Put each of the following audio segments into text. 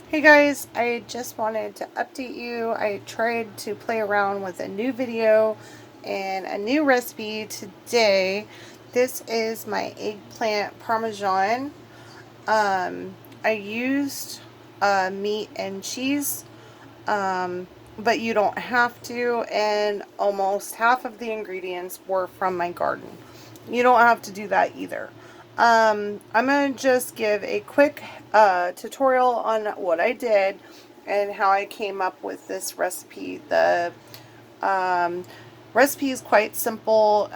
Hey guys, I just wanted to update you. I tried to play around with a new video and a new recipe today. This is my eggplant parmesan. I used meat and cheese, but you don't have to, and almost half of the ingredients were from my garden. You don't have to do that either. I'm going to just give a quick tutorial on what I did and how I came up with this recipe. The um, recipe is quite simple.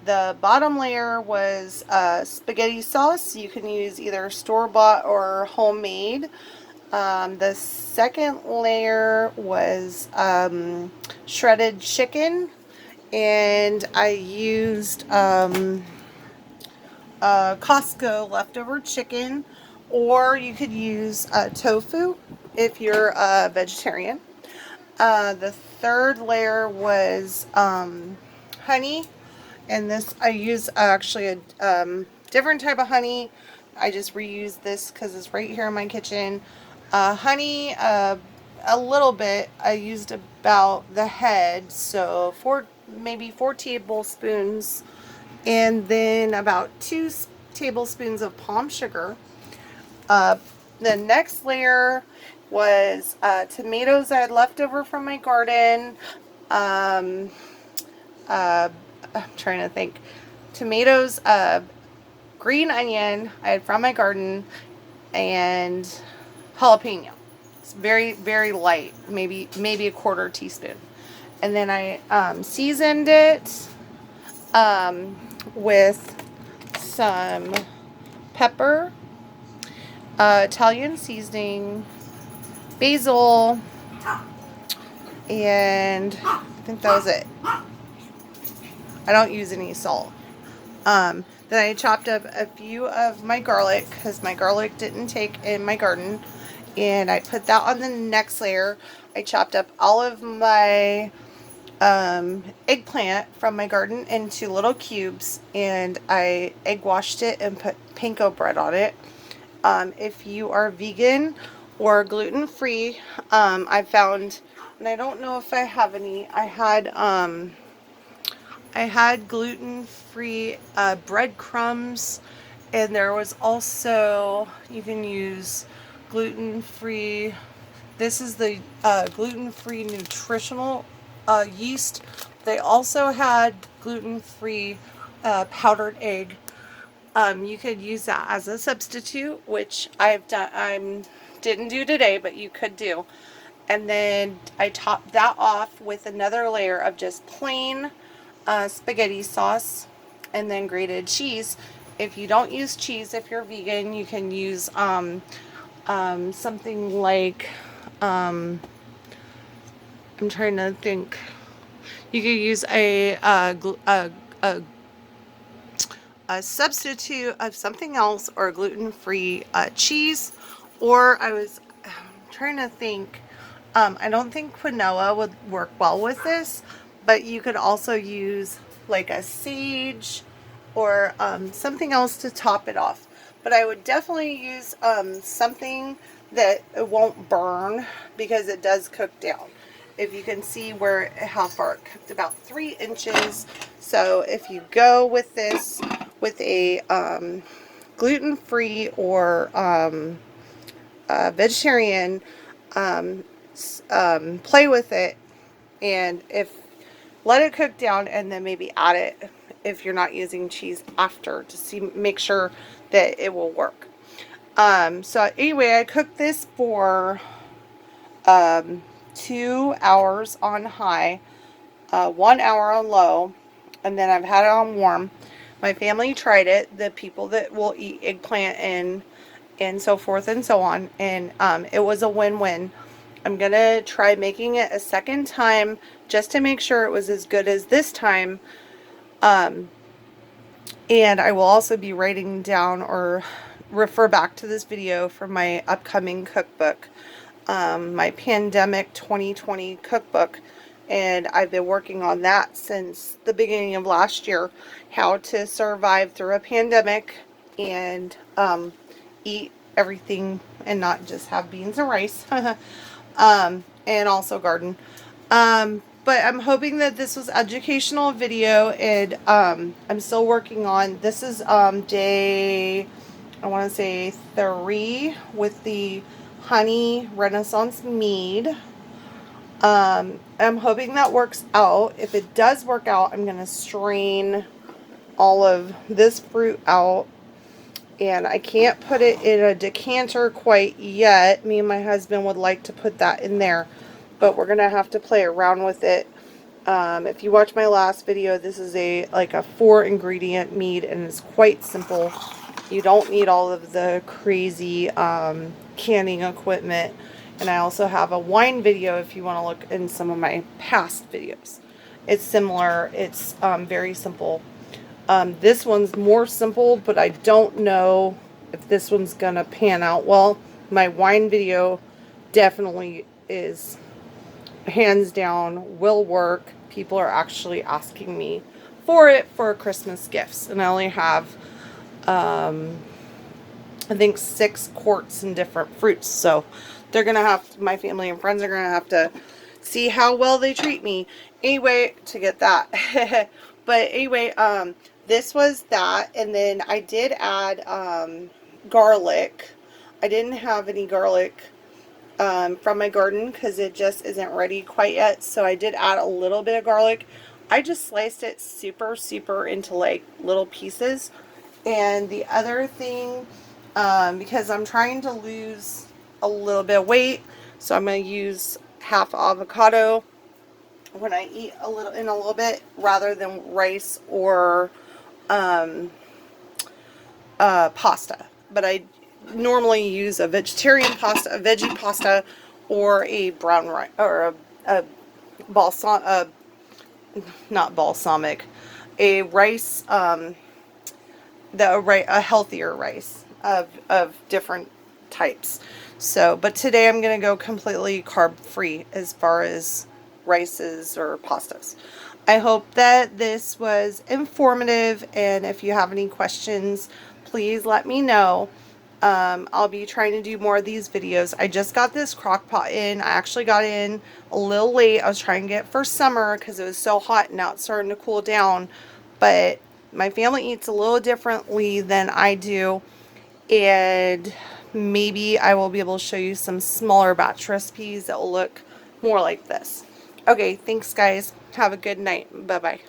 The bottom layer was spaghetti sauce. You can use either store-bought or homemade. The second layer was shredded chicken, and I used Costco leftover chicken, or you could use tofu if you're a vegetarian. The third layer was honey, and this I use actually a different type of honey. I just reused this because it's right here in my kitchen. Honey, a little bit. I used about the head, so maybe 4 tablespoons, and then about 2 tablespoons of palm sugar. Uh, the next layer was tomatoes I had left over from my garden. Um, I'm trying to think. Tomatoes, green onion I had from my garden, and jalapeno. It's very, very light, maybe a quarter teaspoon. And then I seasoned it with some pepper, Italian seasoning, basil, and I think that was it. I don't use any salt. Then I chopped up a few of my garlic because my garlic didn't take in my garden, and I put that on the next layer. I chopped up all of my eggplant from my garden into little cubes, and I egg washed it and put panko bread on it. If you are vegan or gluten-free, I found, and I don't know if I have any, I had gluten-free breadcrumbs, and there was also, you can use gluten-free, this is the gluten-free nutritional yeast. They also had gluten-free powdered egg. You could use that as a substitute, which I didn't do today, but you could do. And then I topped that off with another layer of just plain spaghetti sauce, and then grated cheese. If you don't use cheese, if you're vegan, you can use something like, I'm trying to think, you could use a substitute of something else, or gluten-free cheese. Or I was trying to think, I don't think quinoa would work well with this, but you could also use like a sage or something else to top it off. But I would definitely use something that it won't burn, because it does cook down. If you can see how far it cooked, about 3 inches. So if you go with this with a gluten-free or vegetarian, play with it, and let it cook down, and then maybe add it if you're not using cheese after, to make sure that it will work. So anyway, I cooked this for 2 hours on high, 1 hour on low, and then I've had it on warm. My family tried it, the people that will eat eggplant and so forth and so on, and it was a win-win. I'm gonna try making it a second time just to make sure it was as good as this time. And I will also be writing down or refer back to this video for my upcoming cookbook, my Pandemic 2020 cookbook. And I've been working on that since the beginning of last year, how to survive through a pandemic and eat everything and not just have beans and rice. And also garden. But I'm hoping that this was educational video, and I'm still working on, this is day, I want to say 3 with the honey Renaissance mead. I'm hoping that works out. If it does work out, I'm going to strain all of this fruit out, and I can't put it in a decanter quite yet. Me and my husband would like to put that in there, but we're going to have to play around with it. If you watch my last video, this is like a 4-ingredient mead, and it's quite simple. You don't need all of the crazy canning equipment. And I also have a wine video if you want to look in some of my past videos. It's similar. It's very simple. This one's more simple, but I don't know if this one's gonna pan out well. My wine video definitely is, hands down, will work. People are actually asking me for it for Christmas gifts, and I only have I think 6 quarts and different fruits, so they're gonna have to, my family and friends are gonna have to see how well they treat me anyway to get that. But anyway, this was that, and then I did add garlic. I didn't have any garlic from my garden because it just isn't ready quite yet, so I did add a little bit of garlic. I just sliced it super into like little pieces. And the other thing, because I'm trying to lose a little bit of weight, so I'm going to use half avocado when I eat a little bit, rather than rice or pasta. But I normally use a vegetarian pasta, a veggie pasta, or a brown rice, or a balsam, not balsamic, a rice, a healthier rice of different types. So, but today I'm going to go completely carb free as far as rices or pastas. I hope that this was informative, and if you have any questions, please let me know. I'll be trying to do more of these videos. I just got this crock pot in. I actually got in a little late. I was trying to get it for summer because it was so hot, and now it's starting to cool down. But my family eats a little differently than I do, and maybe I will be able to show you some smaller batch recipes that will look more like this. Okay, thanks guys. Have a good night. Bye-bye.